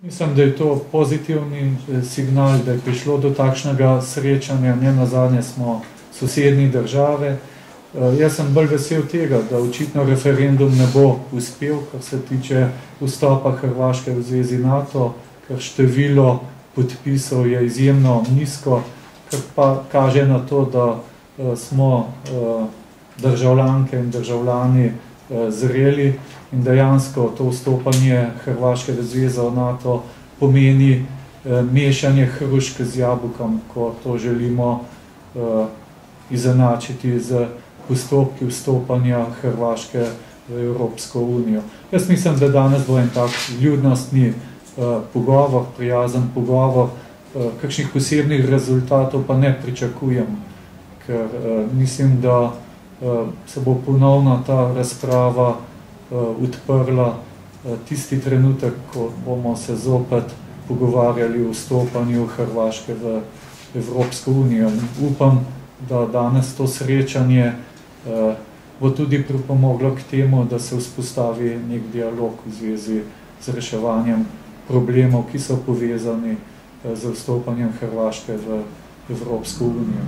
Mislim, da je to pozitivni signal, da je prišlo do takšnega srečanja, ne nazadnje smo sosednji države. Jaz sem bolj vesel tega, da očitno referendum ne bo uspel, kar se tiče vstopa Hrvaške v zvezi NATO, ker število podpisov je izjemno nizko, kar pa kaže na to, da smo državljanke in državljani zreli in dejansko to vstopanje Hrvaške v zvezo NATO pomeni mešanje hrušk z jabolkom, ko to želimo izenačiti z postopki vstopanja Hrvaške v Evropsko unijo. Jaz mislim, da danes bo en tak ljudnostni pogovor, prijazen pogovor, kakšnih posebnih rezultatov pa ne pričakujem, ker mislim, da se bo ponovno ta razprava odprla tisti trenutek, ko bomo se zopet pogovarjali o vstopanju Hrvaške v Evropsko unijo. Upam, da danes to srečanje bo tudi pripomoglo k temu, da se vzpostavi nek dialog v zvezi z reševanjem problemov, ki so povezani z vstopanjem Hrvaške v Evropsko unijo.